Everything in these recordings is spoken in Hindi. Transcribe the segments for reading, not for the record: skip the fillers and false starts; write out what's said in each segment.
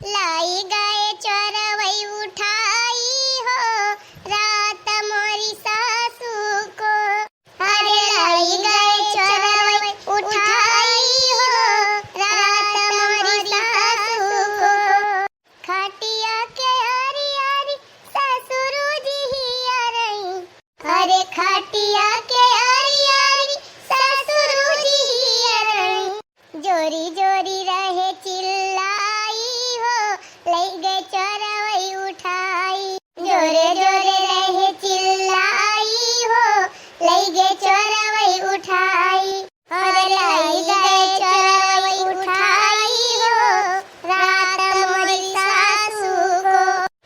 लाई गए चोरवई उठाई हो रात मोरी सासू को। अरे लाई गए चोरवई उठाई हो रात मोरी सासू को। खटिया के आरी आरी ससुर जी ही रही। अरे खटिया के आरी आरी ससुर जी ही रही। जोरी जोरी रहे चिल्लाई हो लई गए चोरवई उठाई। जोरे जोरे रहे चिल्लाई हो लई गए चोरवई उठाई। अरे लई गए चोरवई उठाई हो रात मोरी सासू को।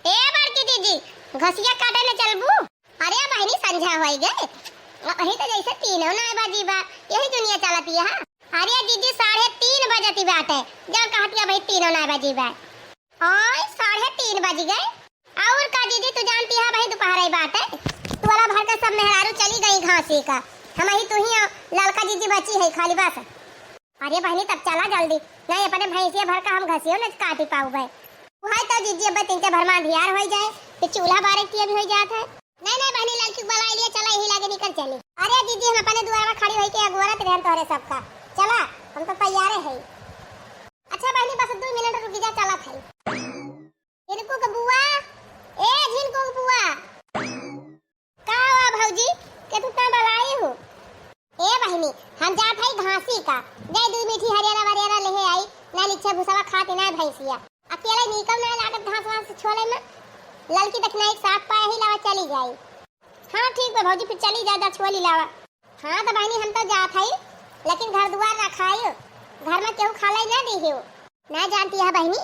ए बड़की दीदी घसिया काटे ने चलबू। अरे बहनी संझा होई गए अही तो जैसे तीनों ना बाजी बा यही दुनिया चलती है। अरे दीदी 3:30 बजती बाटे जब कहती भाई तीनों ना बजी बा। ओए 3:30 बज गए। और का दीदी तू जानती है भाई दोपहर ही बात है। तोरा भर का सब मेहरारू चली गई घासी का। हम ही तू ही लड़का दीदी बची है खाली बस। अरे बहनी तब चला जल्दी नहीं अपने भैंसिया भर का हम घसियो न काटी पाऊ भाई। वहां तो दीदी अब तीन के भर में धियार हो जाए तो चूल्हा बारे की भी हो जात है। नहीं बहनी लड़की बुला लिए चला यही लागे निकल चली। अरे दीदी हम अपने द्वार में खड़ी होई के अगोरत रहन तोरे सबका। चला हम तो तैयार है। अच्छा बहनी बस 2 मिनट रुक जा चला थे। इनको का बुआ ए जिनको का बुआ का हुआ भौजी के तू ता बलाई हो। ए बहनी हम जात है घासी का गए 2 मीठी हरियाणा वरियाणा लेहे आई ना नीचे भुसवा खाती ना भैंसिया अकेले निकल ना लागत घास वास छोले में। लड़की देखना एक साथ पाए ही लावा चली जाई। हां ठीक है भौजी फिर चली जा छोली लावा। हां तो बहनी हम तो जात है लेकिन घर द्वार रखायो घर में केहू खालाई ना दी हो। ना जानती है बहनी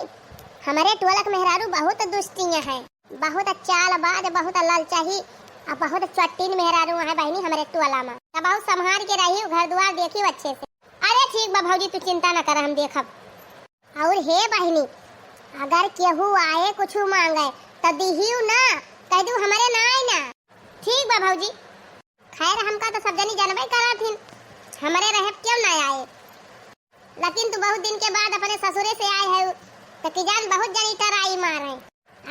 हमारे टोलक मेहरारू बहुत दुष्टियां हैं बहुत चालबाज बहुत लालचाही और बहुत चट्टीन मेहरारू है बहनी हमारे टोला में। तब बहुत संभाल के रही घर द्वार देखियो अच्छे से। अरे ठीक बा भौजी तू चिंता न कर हम देखब। और हे बहनी अगर केहू आए कुछ मांगे तो दीहियो ना कह दू हमारे ना आए ना। ठीक बा भौजी। खैर हमका तो सब जनी जानबे करथिन हमारे रहे क्यों ना आए। लेकिन तू बहुत दिन के बाद अपने ससुरे से आए है तो कि जान बहुत जनी टराई मारे।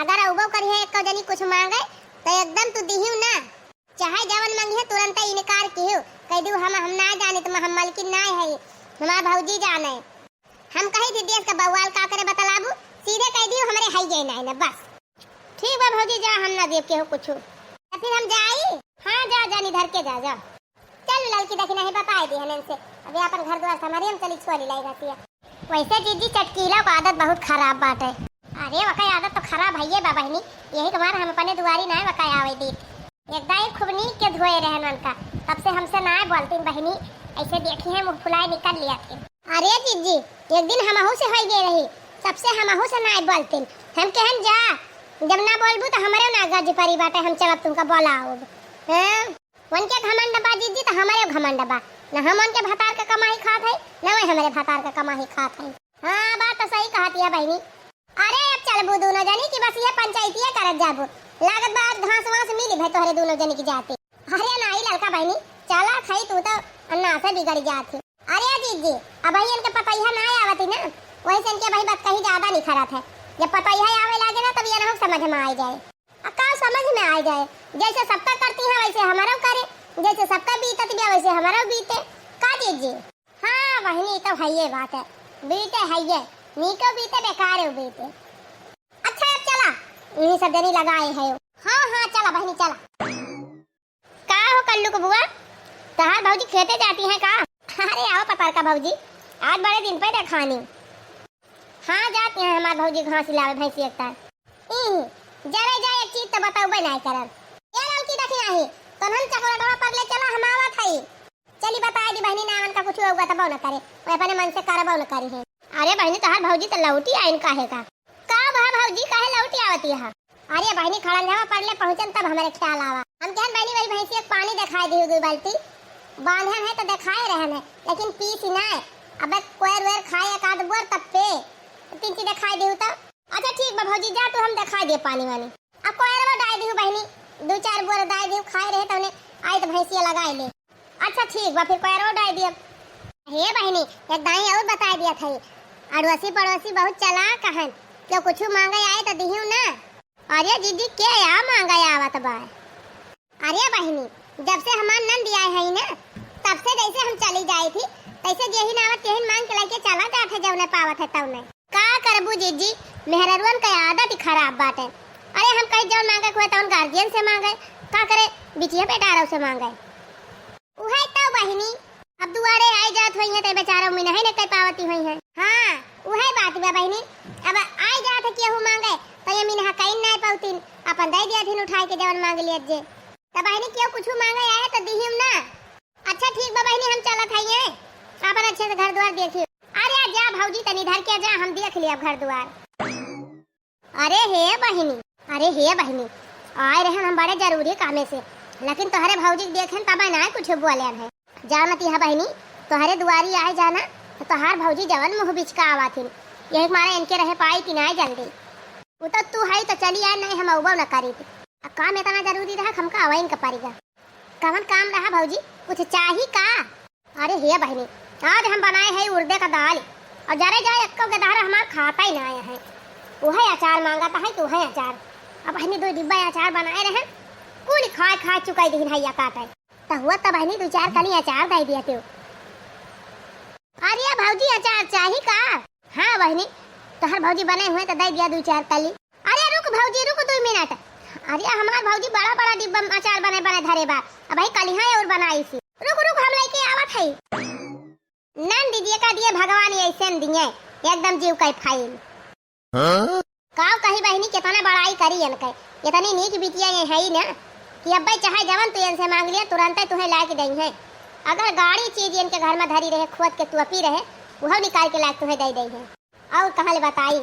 अगर उबो करी है एक जनी कुछ मांगे तो एकदम तू दीहियो ना चाहे जवन मांगी है तुरंत इनकार कियो कह दू हम ना जाने तुम हम मालकिन ना है हमारा भौजी जाने। हम कही थी देश का बवाल का करे बतलाबू सीधे कह दियो हमारे है जे ना बस। ठीक बा भौजी जा हम ना देव के हो कुछ तो फिर हम जाई। हां जा जानी धर के जा चल लड़की देखना है बता दी हनन से अभी अपन घर द्वार हमारे हम चली छोली लाई रहती है। वैसे दीदी चटकीला का आदत बहुत खराब बात है। अरे वका आदत तो खराब है ये बा बहनी यही के बार हम अपने दुआरी ना वका आवे दी एकदम खूब नीक के धोए रहन का तब से हमसे ना बोलती बहनी ऐसे देखी है मुंह फुलाए निकल लिया थे। अरे दीदी एक दिन हमहू से होई गई रही सबसे हमहू से ना बोलती हम कहन जा जब ना बोलबू तो हमारे ना गज परी बाटे हम चलब तुमका बोलाओ। हैं उनके घमंड बा दीदी तो हमारे घमंड बा ना हम उनके भतार का कमाई खात है ना वो हमारे भतार का कमाई खात है। हां बात तो सही कहती है बहनी। अरे अब चलबू दोनों जनी की बस ये पंचायतिया करत जाबू लागत बात घास वास मिली भाई तोहरे दोनों जनी की जाते। अरे नहीं लड़का बहनी चला खाई तू तो अन्ना से बिगड़ जाती। अरे दीदी अब भाई इनके पतैया ना आवती ना वही से इनके भाई बात कहीं ज्यादा नहीं खराब है। जब पतैया आवे लागे ना तब ये ना समझ में आ जाए का समझ में आ जाए जैसे सबका करती है वैसे हमारा करे जैसे सबका बीतत भी वैसे हमारा बीते का दीजिए। हां बहनी तो है ये बात है बीते है ये नीको बीते बेकार है बीते। अच्छा अब चला इन्हीं सब जनी लगाए है। हां चला बहनी चला। का हो कल्लू को बुआ तहार भौजी खेते जाती है का। अरे आओ पतार का भौजी आज बड़े दिन पे देखानी। हां जाती है हमार भौजी घास लावे भैंसी एकता जरा जाए एक चीज तो बताओ नहीं करल ये लड़की देखी नहीं तो हम चकरा पर ले चला हम आवत है। चली बता दी बहनी नावन का कुछ होगा तब न करे वो अपने मन से करबो न करी है। अरे बहनी तोहार भौजी तो लौटी आइन काहे का भा भौजी काहे लौटी आवती है। अरे बहनी खड़न जावा पड़ले पहुंचन तब हमारे ख्याल आवा हम कहन बहनी वही भैंसी एक पानी दिखाई दी 2 बाल्टी बांधन है तो दिखाए रहन है लेकिन पीस ना अब कोयर वेर खाए एक आध बोर तब पे 3 चीज दिखाई दी तो। अच्छा ठीक बा भौजी जा तो हम दिखा दे पानी वानी अब कोयरवा डाल दी बहनी 2-4 बोर डाल दी खाए रहे तने आई तो भैंसिया लगाए ले। अच्छा ठीक बा फिर कोयरवा डाल दिया। हे बहनी एक दाई और बता दिया था अड़ोसी पड़ोसी बहुत चालाक हन क्या कुछ मांगे आए तो दिहियो ना। अरे दीदी क्या या मांगे आवत बा। अरे बहिनी जब से हमार नंद आए है ना तब से जैसे हम चली जाई थी तैसे जेही नावत तेही मांग के लेके चला जात है जौने पावत है तौने। का करबू जीजी मेहररुअन का आदत ही खराब बात है। अरे हम कहीं जौन मांगे हुए तौन गार्जियन से मांगे का करे बिटिया बेटारों से मांगे। उहे तो बहिनी अब दुआरे आई जात हुई है ते बेचारों में नहीं न कह पावती हुई है। हां उहे बात बा बहिनी अब आई जात है केहू मांगे तो ये मिनहा कहीं नहीं पाउतीन अपन दे दिया थिन उठाई के जवन मांग लिया जे। त बहिनी केहू कुछ मांगे आए तो दिहिम ना। अच्छा ठीक बा बहिनी हम चलत हइए अपन अच्छे से घर द्वार देखियो। अरे जा भौजी तनी धर के जा हम देख लिया घर द्वार। अरे हे बहिनी आए रहे हम बड़े जरूरी कामे से लेकिन तोहरे भौजी देखें तब ना कुछ बोले है। जानती है बहिनी तोहरे दुआरी आए जाना तो तोहार भौजी जवन मुंह बिचका आवाथिन यही मारे इनके रहे पाई कि नहीं जल्दी। वो तो तू है तो चली आए नहीं हम अवबो न करी थी। काम इतना जरूरी रहा हमका अवैन का पड़ेगा। कवन काम रहा भौजी कुछ चाही का। अरे हे बहिनी आज हम बनाए हैं उर्दे का दाल और जरे जाए अक्को के दाल हमार खाता ही ना आया है। वही अचार मांगा है कि वही अचार अब बहिनी 2 डिब्बा अचार बनाए रहे कुल खा चुका दिन है काटे तो हुआ तब बहिनी 2-4 कली अचार दे दिया तू। अरे भौजी अचार चाही का। हाँ बहिनी तोहर भौजी बने हुए तो दे दिया 2-4 कली। अरे रुक भौजी रुक 2 मिनट। अरे हमार भौजी बड़ा डिब्बा अचार बने धरे बा अब भाई कली है और बनाई सी। रुक हम लेके आवत है। नन दीजिए का दिए भगवान ऐसे दिए एकदम जीव का फाइल। काव कही बहिनी कितना बड़ाई करी इनके इतनी नीक बिटिया ये है ही ना कि अब भाई चाहे जवन तू इनसे मांग लिया तुरंत तुम्हें ला के देंगे है। अगर गाड़ी चीज इनके घर में धरी रहे खोद के तुअपी रहे वह निकाल के ला तुम्हें दे देंगे। और कहाँ ले बताई।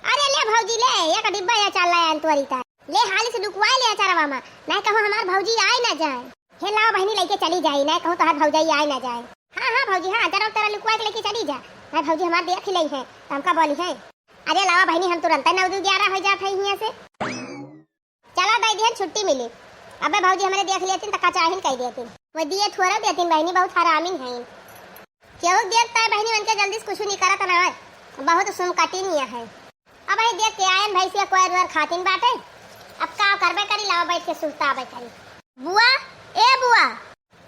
अरे ले भौजी ले एक डिब्बा या चल लाया त्वरिता ले हाली से लुकवा ले अचारवा में नहीं कहो हमार भौजी आए ना जाए। हे लाओ बहिनी लेके चली जाई नहीं कहो तोहार भौजाई आए ना जाए। हाँ भौजी हाँ जरा तेरा लुकवा के लेके चली जा नहीं भौजी हमार देख ली है हमका बोली है। अरे लावा बहिनी हम तुरंत 9-11 हो जात है यहाँ से। चला दे दिहन छुट्टी मिली। अबे भौजी हमारे देख लियतिन तका चाहिन कह देतिन वो दिए थोड़ा देतिन बहिनी बहुत हरामी है। केहू देखता है बहिनी उनके जल्दी से कुछ नहीं करत ना बहुत सुन कटी नहीं है। अब भाई देख के आयन भैंसिया कोई रुआर खातिन बाटे अब का करबे करी लावा बैठ के सुस्ता बैठाई। बुआ ए बुआ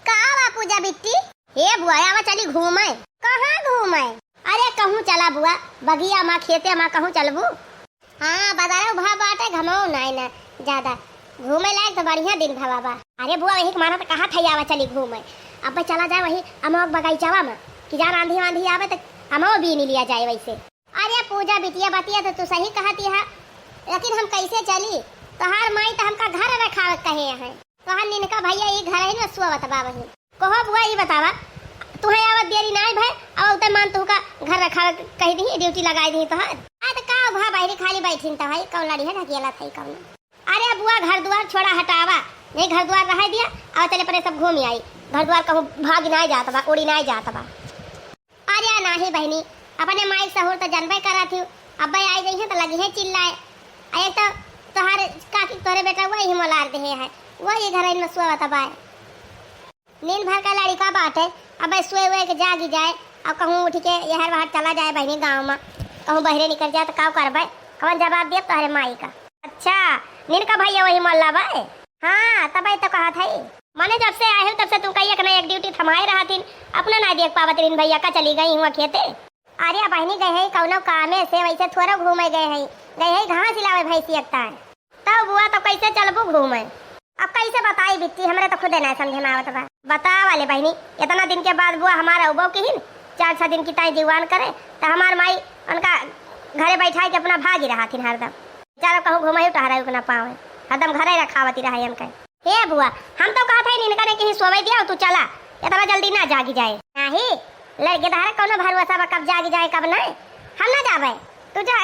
का बा पूजा बिट्टी हे बुआ आवा चली घूमे। कहाँ घूमे। अरे कहूँ चला बुआ बगिया माँ खेते माँ कहूँ चलबू। हाँ बाजार भा बाटे घमो नहीं ना ज्यादा घूमे लायक तो बढ़िया दिन भवा बा। अरे बुआ वही माना तो कहाँ थई आवा चली घूमे अब चला जाए वही अमोक बगीचावा में कि जान आंधी आवे तो अमो भी नहीं लिया जाए वैसे। अरे पूजा बिटिया बतिया तो तू सही कहती है लेकिन हम कैसे चली तोहार माई तो हमका घर रखा कहे है तोहार निनका भैया ये घर है ना सुवत बा वही कहो बुआ ये बतावा तुहे आवत देरी नहीं भाई अब उतर मान तू का घर रखा कही दी ड्यूटी लगाई दी तोहार आ तो का भा बाहरी खाली बैठिन तो भाई कौन लड़ी है ढकेला थई कौन। अरे बुआ घर द्वार छोड़ा हटावा नहीं घर द्वार रह दिया और चले परे सब घूम आई घर द्वार कहूँ भाग नहीं जाता बा उड़ी नहीं जाता बा। अरे नहीं बहनी अपने माई सहूर तो जनबे करा थी अब आई गई है तो लगी है चिल्लाए। अरे तो तोहार काकी तोरे बेटा वही मोलार दे है वही घर में सुआ तबाए नींद भर का लड़का बात है अब सोए हुए के जागी जाए अब कहूँ उठ के यहर बाहर चला जाए बहनी गाँव में कहूँ बहरे निकल जाए तो का करबे कौन जवाब दिया तोहरे माई का। अच्छा नींद का भैया वही मोल्ला बाय। हाँ तब तो कहा था मैंने जब से आए हो तब से तुम कही ना एक ड्यूटी थमाए रहा थी अपना ना देख पावत इन भैया का चली गई हुआ खेते। अरे बहनी गए है कौनो कामे से वैसे थोड़ा घूमे गए है घास हिलावे भैंसी एकता है तब बुआ तो कैसे चलबू घूमे। अब कैसे बताई बिट्टी हमरे तो खुद नहीं समझे में आवत बा। बता वाले बहनी इतना दिन के बाद बुआ हमारा उबो की हिन 4-6 दिन की ताई जीवान करे तो हमार माई उनका घरे बैठा के अपना भागी रहा थी हरदम चारों कहूँ घुमाई टहरा ना पावे हरदम घरे रखावती रहा हमके। हे बुआ हम तो कहा था इनका ने कहीं सोवे दिया तू चला इतना जल्दी ना जागी जाए नहीं लड़के धारा कौनो भरोसा बा कब जागी जाए कब नहीं हम ना जावे तू जा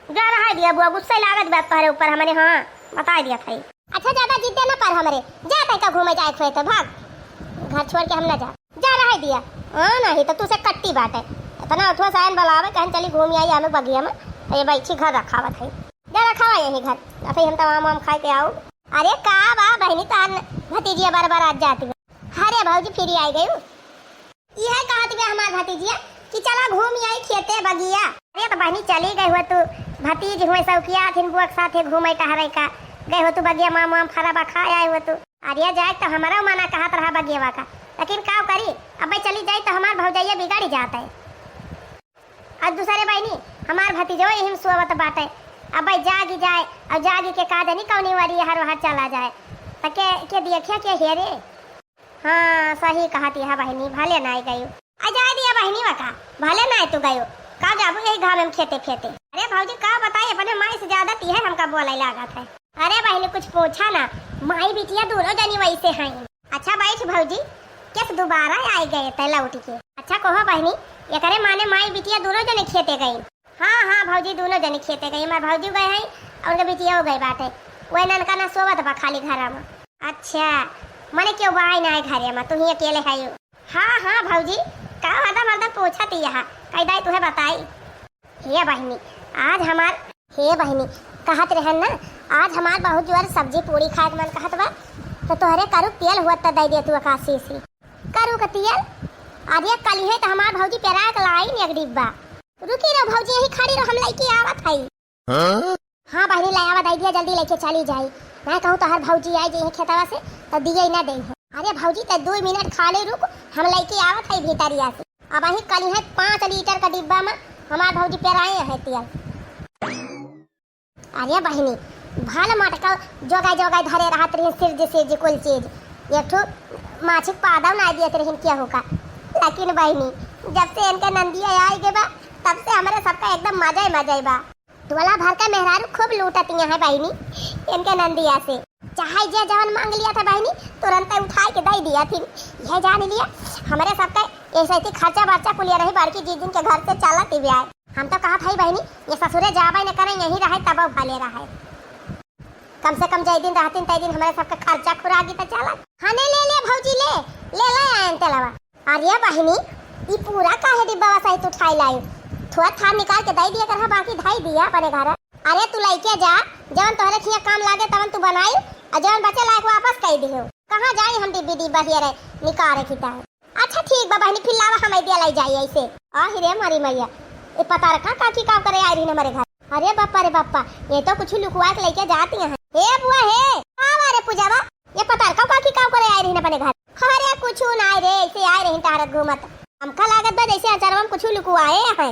जा रहा दिया बुआ गुस्से लागत बात तोहरे ऊपर हमने हाँ बता दिया था। अच्छा ज्यादा जिद्दे ना पर हमरे जाते का घूमे जाए खोए तो भाग घर छोड़ के हम ना जा रहा दिया। हाँ नहीं तो तू से कट्टी बात है इतना उठवा सायन बुलावे कहीं चली घूम आई हमें बगिया में ये बैठी घर रखावत है जा रखावा यही घर फिर हम तमाम आम खाए के आओ। अरे का बा बहनी तान भतीजिया बार आज जाती है। अरे भाजी फिर आई गई यह कहा थी हमार भतीजिया कि चला घूम आई खेते बगिया। अरे तो बहनी चली गई हो तू, भतीज हुए सौकिया थिन बुआ के साथे घूमे टहरे का गए हो तू बगिया माम फरा खा आए हो तू। अरे जाए तो हमारा मना कहत रहा बगिया का, लेकिन का करी अब चली जाए तो हमार भौजैया बिगाड़ी जाता है। आज दूसरे बहनी हमार भतीजो यही सोवत बाटे, अब जागी जाए और जागी के का जानी कौनी वारी हर वहाँ चला जाए तो के देखिए के हेरे। हाँ सही कहती है बहनी, भले ना गई अजाए दिया बहनी वका, भले ना तू गयो का जाबू यही घाम में खेते फेते। अरे भाजी का बताइए अपने माई से ज्यादा ती है हमका बोला लागत है। अरे बहनी कुछ पूछा ना, माई बिटिया दोनों जनी वैसे हैं। अच्छा बैठ भौजी, किस दोबारा आई गए तैला उठ के। अच्छा कहो बहनी ये करे माने माई बिटिया दोनों जने खेते गई। हाँ हाँ भौजी दोनों जने खेते गई, हमारे भौजी गए हैं और उनके बिटिया हो गई बाटे, वही ननका ना सोवत बा खाली घर में। अच्छा मने क्यों बाई ना है घरे में, तुम ही अकेले है। हाँ हाँ भौजी का हरदम हरदम पूछा थी यहाँ कैदाई तुम्हें बताई। हे बहनी आज हमार, हे बहनी कहत रहन ना आज हमार बहुत जोर सब्जी पूरी खाए मन कहत बा, तो तोहरे करू तेल हुआ तो दे दे तू आकाशी से करू का तेल। अरे कल है तो हमार भौजी पेरा के लाई ने एक डिब्बा। रुकी रहो भौजी यही खड़ी रहो, हम लेके आवत हई। हाँ बहनी ले आवा दे दिया जल्दी लेके चली जाई, मैं कहूँ तो हर भौजी आई जे खेतवा से तो दिए ना दे। अरे भौजी तो 2 मिनट खाली रुक, हम लेके आवत हई भीतरिया से। अब वही कल है 5 लीटर का डिब्बा में हमार भौजी पेराए है तेल। अरे बहनी भल मटका जोगाई जोगाई धरे रहत रही सिर कुल चीज, एक ठो माछी पादव ना दिए रही क्या होगा। लेकिन बहनी जब से इनके नंदिया आई गए बा तब से हमारे सबका एकदम मजा ही बा। टोला भर का मेहरारू खूब लूटती है बहनी इनके नंदिया से, चाहे जे जवन मांग लिया था बहनी तुरंत उठा के दे दिया थी। यह जान लिया हमारे सबका ऐसे ही खर्चा बर्चा कुलिया रही बड़की जी के घर से चला ती ब्याह। हम तो कहा था बहनी ये ससुरे जाबा न करें यही रहे तब भले रहे, कम से कम जय दिन रहती तय दिन हमारे सबका खर्चा खुरागी तो चला। हाँ ले ले भौजी ले आए तेलावा। अरे बहनी ये पूरा काहे डिब्बा सही तू उठाई लाई, थोड़ा था निकाल के दे दिया कर, बाकी ढाई दिया अपने घर। अरे तू लेके जा जवन तोहरे खिया काम लागे तवन तू बनाई और जवन बचे लायक वापस कह दियो। कहां जाई हम डिब्बा हियर निकाल रखी ता। अच्छा ठीक बा बहनी फिर लावा हम दिया लाई जाई ऐसे। आ हिरे मारी मैया ए पता रखा काकी काम करे आई रही हमारे घर। अरे बापा ये तो कुछ लुकवा के लेके जाती हैं। हे बुआ हे आवा रे पूजावा ये पता रखा काकी काम करे आई रही अपने घर। अरे कुछ ना रे ऐसे आई रही तारक घूमत, हमका लागत बा जैसे अचारवा में कुछ लुकवाए हैं।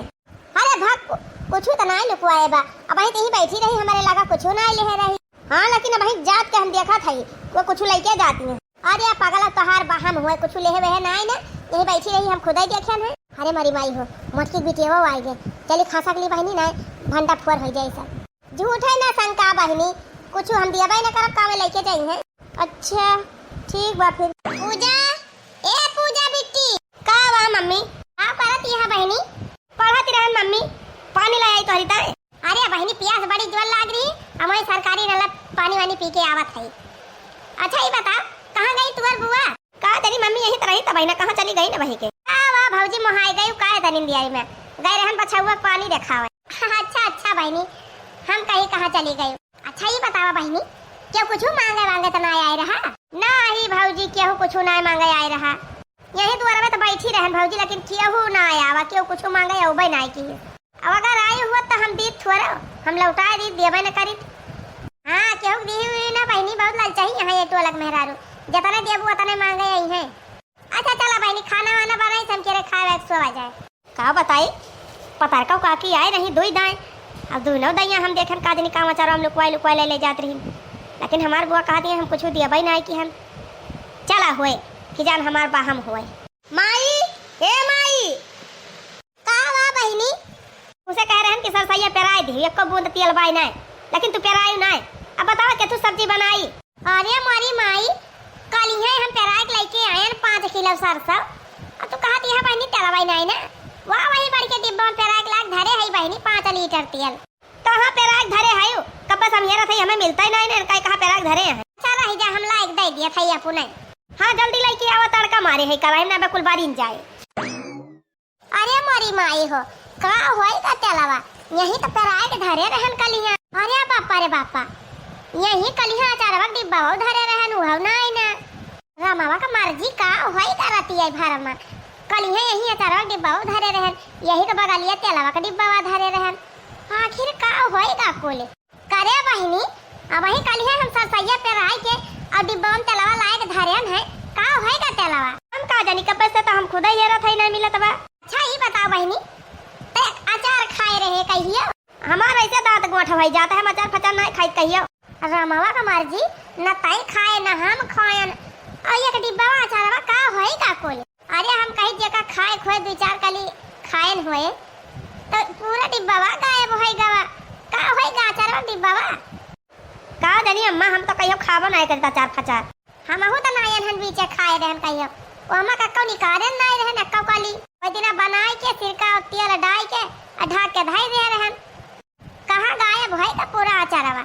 अरे भाग कुछ तो ना लुकवाए बा, अब यहीं कहीं बैठी रही हमारे लगा कुछ ना ले रही। हाँ लेकिन अब वहीं जात के हम देखा था वो कुछ लेके जाती हैं। अरे पागल तोहार बाहम हुए कुछ ले हुए ना यही बैठी रही हम खुद ही देखे हैं। अरे मारी माई हो मोटकी बिटिया वो आई गए, चली खासा के लिए बहनी ना भंडा फोर हो जाए सब झूठ है ना शंका बहनी, कुछ हम दिया भाई ना करब कावे लेके जाइए। अच्छा ठीक बा फिर। पूजा ए पूजा बिट्टी का बा मम्मी का करत यहां बहनी पढ़त रहन मम्मी पानी ले आई तोरी ताए। अरे बहनी प्यास बड़ी जोर लाग रही, हमारी सरकारी नल पानी वानी पी के आवत है। अच्छा ये बता कहां गई तुअर बुआ का तेरी मम्मी यही तरह ही तब ना कहां चली गई ना वही के। वाह भौजी मोहाई गई का है तनिन दियाई में गए रहन बछुआ पानी देखावे। अच्छा बहनी हम कहीं कहां चली गई। अच्छा ये बतावा बहनी क्यों कुछ मांगे तो ना आए रहा। नहीं भौजी क्यों कुछ ना मांगे आए रहा, यही द्वारा में तो बैठी रहन भौजी, लेकिन क्यों ना आया क्यों कुछ मांगे औबे ना की। अब अगर आई हुआ तो हम दी थोड़ा हम लौटा दी देबे न करी। हां क्यों दी हुई ना बहनी बहुत लाल चाहिए यहां एक टोलक मेहरारू जतने देबू उतने मांगे आई है। अच्छा चला बहनी खाना वाना बनाई हम केरे खाए सो आ जाए। का बताई पता का काकी आए रही दुई दाएं, अब दोनों दैया हम देखन का दिन काम चारो हम लुकवाई ले जात रही, लेकिन हमार बुआ कहा दिए हम कुछ दिया भाई ना कि हम चला होए कि जान हमार बाहम होए। माई ए माई का बा बहनी उसे कह रहे हैं कि सरसैया पेराई दी एक बूंद तेल बाई ना, लेकिन तू पेराई ना। अब बताओ कि तू सब्जी बनाई। अरे मारी माई कल ही हम पेराई के लेके आए 5 किलो सरसों, अब तू कहा दी है बहनी तेल बाई ना वाह वही बड़ी के डिब्बा में पेराई के लाग धरे है बहनी 5 लीटर तेल। कहां पेराई धरे है कब बस हम ये रहे हमें मिलता ही नहीं ना कहां पेराई धरे हैं। चला ही जा हम लाइक दे दिया था अपने। हाँ जल्दी लेके आवा तड़का मारे है कराई ना बिल्कुल बारीन जाए। अरे मोरी माई हो का होई का तेलवा यही तो पेराई के धरे रहन कलिया। अरे बापा यही कलिया अचारवा डिब्बा हो धरे रहन हो ना रामावा का मर्जी का होई करती है भरमा कल यही अचार डिब्बा धरे रहन, यही के बगलिया तेलवा का डिब्बा धरे रहन। आखिर का होएगा कोले करे बहिनी। अब वही कल है हम सरसैया पे रह के और डिब्बा में तेलवा लाए के धरेन है, का होएगा तेलवा हम का जानी कब से तो हम खुद ही हेरत है नहीं मिलत बा। अच्छा ही बताओ बहिनी, ते अचार खाए रहे कहियो? हमारा ऐसे दांत गोठ हो जाता है, अचार फचार नहीं खाई कहियो। रामावा का मर्जी न तई खाए न हम खाएन, और एक डिब्बा अचारवा का होएगा कोले। अरे हम कहीं जगह खाए खोए दो चार कली खाएन होए तो पूरा डिब्बावा गायब होएगा, का होएगा अचारवा डिब्बावा का जानी अम्मा। हम तो कहियो खाबो नहीं करता चार फचार, हमहु तो नायन हन बीचे खाए रहन कहियो। ओ अम्मा कक्कौ निकारे नहीं रहन अक्कौ काली ओई दिना बनाई के सिरका और तेल डाल के ढक के धई दे रहन, कहां गायब होएगा पूरा अचारवा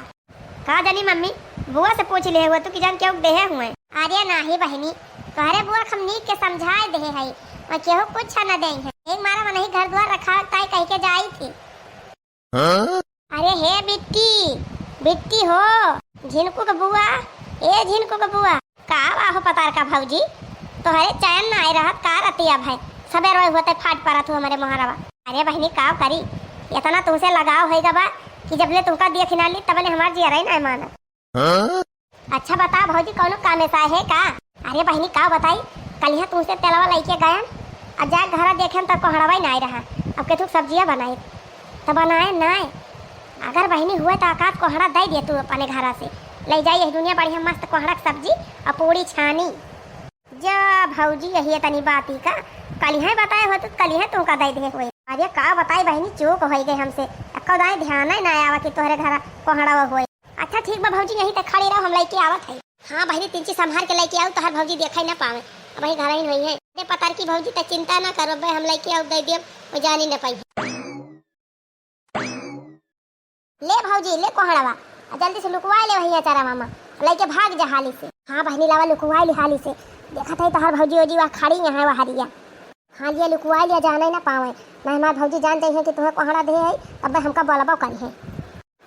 का जानी। मम्मी बुआ से पूछ ले हुआ तू कि जान क्यों देहे हुए। अरे नाही बहिनी, तोहरे बुआ हम नीक के समझाए दे है और केहू कुछ न दे है। एक मारा मन ही घर द्वार रखा ताई कह के जाई थी। अरे हे बिट्टी बिट्टी हो झिनकू का बुआ, ए झिनकू का बुआ का आहो पतार का भौजी तोहरे चैन ना आए रहत का रतिया भाई सबे रोए होते फाट पड़ा तू हमारे मोहरवा। अरे बहिनी का करी इतना तुमसे लगाव होएगा बा कि जब ले तुमका दिया खिनाली तबले हमार जी रही ना माना। अच्छा बता भौजी कौन काम ऐसा है का? अरे बहिनी का बताई कल यहाँ तुमसे तेलवा लेके गया और जा घर देखे तो कोहड़वा नहीं रहा। अब के तू सब्जियां बनाई तो बनाए ना, अगर बहिनी हुए तो आकाश कोहड़ा दे दिए तू अपने घर से ले जाइए दुनिया बढ़िया मस्त कोहड़ा सब्जी और पूरी छानी जा भौजी। यही तनी बात ही का कल यहाँ बताए हो तो कल यहाँ तुमका दे दे हुए। अरे का बताई बहिनी चूक हो गई हमसे, कदाई ध्यान ही ना आवा कि तोहरे घर कोहड़ा हुए। अच्छा ठीक बा भौजी यही तक खड़ी रहो हम लेके आवत है। हाँ बहिनी तीन चीज संभाल के लेके आओ तो हर भौजी देखा ही ना पावे, अब वही घर ही नहीं है। अरे पतार की भौजी तक चिंता ना करो भाई, हम लेके आओ दे दिए वो जानी ना पाई। ले भौजी ले कोहड़ावा जल्दी से लुकवा ले वही अचारा मामा लेके भाग जा हाली से। हाँ बहिनी लावा लुकवा ले हाली से, देखा था तो हर भौजी ओजी वहाँ खड़ी यहाँ वह हरिया। हाँ लिया लुकवा लिया जाना ही ना पावे ना, हमारे भौजी जान दे है कि तुम्हें कोहड़ा दे है अब हमका बोलबो करी है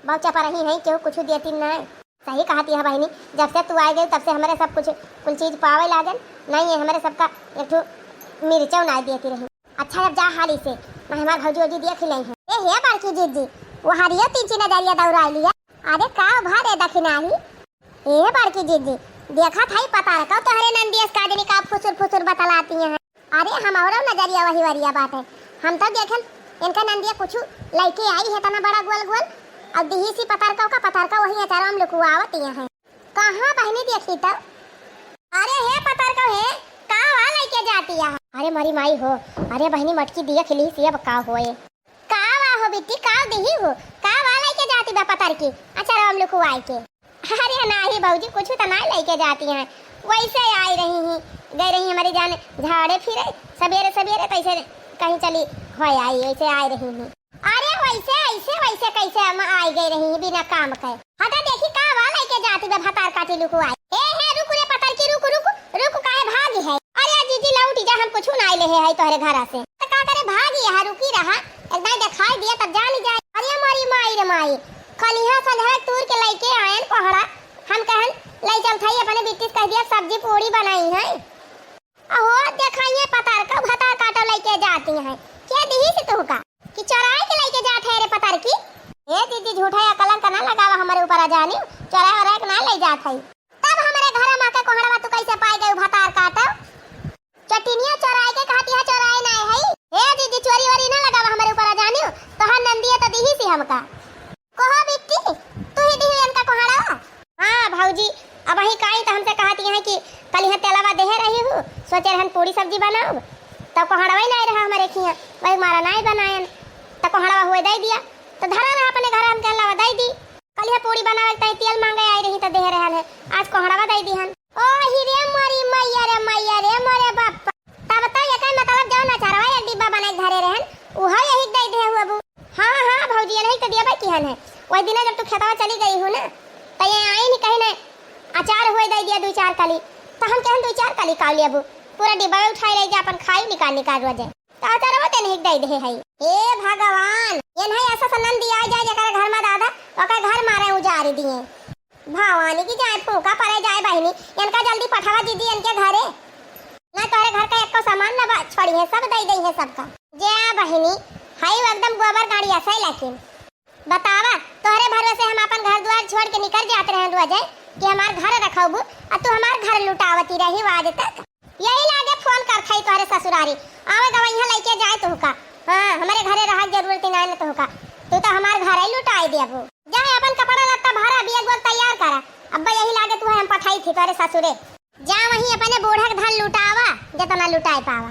बहुत चपा रही है क्यों कुछ देती ना। सही कहती है बहिनी, जब से तू आ गई तब से हमारे सब कुछ चीज पावे लागल नहीं है, हमारे सबका एक ठो मिर्चों ना देती रही। अच्छा अब जा हाली से मैं हमारे भौजी ओजी दिया खिलाई है। ए हे बाड़की जीजी वो हरिया तीन चीज नजरिया दौड़ा लिया। अरे का भारे दखिनाही ए बाड़की जीजी देखा था ही पता रखा तोहरे नंदियस का आदमी का फुसुर फुसुर बतलाती हैं। अरे हम और नजरिया वही वरिया बात है, हम तो देखन इनका नंदिया कुछ लेके आई है तना बड़ा गोल गोल अब दिही सी पतार का वही अचार हम लुकवावत है। कहां बहनी देखी तब? अरे हे पतार का है का वा लेके जाती है। अरे मरी माई हो, अरे बहनी मटकी दिया खिली सी अब का होए का वा हो बिट्टी का दिही हो का वा लेके जाती बा पतार की अचार हम लुकवाई के। अरे नहीं बहूजी कुछ तो ना लेके जाती हैं, वैसे आई रही हैं गई रही हमारी जान झाड़े फिरे सवेरे सवेरे कैसे कहीं चली हो आई ऐसे आई रही हैं। अरे वैसे ऐसे कैसे हम आई गई रही हैं बिना काम के। हटा देखी का वा लेके जाती बा भतार काटी लुकवाई। ए हे रुक रे पतार की रुक रुक रुक काहे भागी है? अरे जीजी लौटी जा हम कुछ ना ले है तोहरे घर से तो का करे भागी है रुकी रहा एकदम दिखाई दिया तब जानी जाए। अरे मारी माई रे माई खलिहा संधरा तूर के लेके आयन कोहड़ा हम कहन ले चल थाई अपने बिटिस कह दिया सब्जी पूरी बनाई है। अहो देखाइए पतार का भतार काटो लेके जाती हैं क्या दिही से तू का कि चौराहे के लेके जात है रे पतार की। ए दीदी झूठा या कलंक ना लगावा हमारे ऊपर आ जानी, चौराहे और एक ना ले जात है तब हमारे घर में आके कोहड़ा तू कैसे पाई गई भतार काटो चटिनिया चौराहे के कहती है चौराहे ना है। ए दीदी चोरी वरी ना लगावा हमारे ऊपर आ जानी तो हर नंदिया तो दिही से हमका कहो बिट्टी तू ही दिही इनका कोहड़ा। हाँ भौजी अब वही काई तो हमसे कहती हैं कि कल यहाँ तेलावा दे रही हूँ सोचे रहन पूरी सब्जी बनाओ तब कोहड़ा वही नहीं रहा हमारे खिया वही मारा नहीं बनायन तो कोहड़ा हुए दे दिया तो धरा रहा अपने घर हम कहला दे दी। कल यहाँ पूरी बनावे तई तेल मांगे आई रही तो दे रहन है आज कोहड़ा दे दी हन। ओ ही रे मोरी मैया रे मोरे बाप तब तो ये कई मतलब जाओ ना चारवा एक डिब्बा बनाए घरे रहन उहा यही दे दे हुआ बू। हाँ भौजी नहीं तो दिया भाई किहन है वही दिन जब तू खेतवा चली गई हो ना तो ये आई नहीं कहीं नहीं अचार हुए दे दिया दो चार कली तो हम कहन दो चार कली काल लिया पूरा डिब्बा में उठाई रही अपन खाई निकाल रोजे तो अचार होते नहीं दे दे है। ए भगवान ये नहीं ऐसा सनन दिया जाए जकर घर में दादा ओकर घर मारे उजारी दिए भवानी की जाए फूका पड़े जाए बहनी इनका जल्दी पठावा दीदी इनके घरे। ना तोरे घर का एको सामान ना छोड़ी है, सब दई दई है सबका। जे बहिनी हाई एकदम गोबर गाड़ी ऐसा ही लेकिन बतावा तोरे भरोसे हम अपन घर द्वार छोड़ के निकल जाते रहे दुआ जाए कि हमार घर रखबू और तू हमार घर लुटावती रही आज तक। यही लागे फोन कर खाई तोरे ससुरारी आवे गवैया लेके जाए तो का। हां हमारे घरे रह जरूरत नहीं तो का, तू तो हमार घर ही लुटाई देबू। जा अपन कपड़ा लत्ता भरा बिया गोल तैयार करा, अब्बा यही लागे तू हम पठाई थी तोरे ससुरे। जा वहीं अपने बूढ़ा धन लुटावा जे तना लुटाई पावा।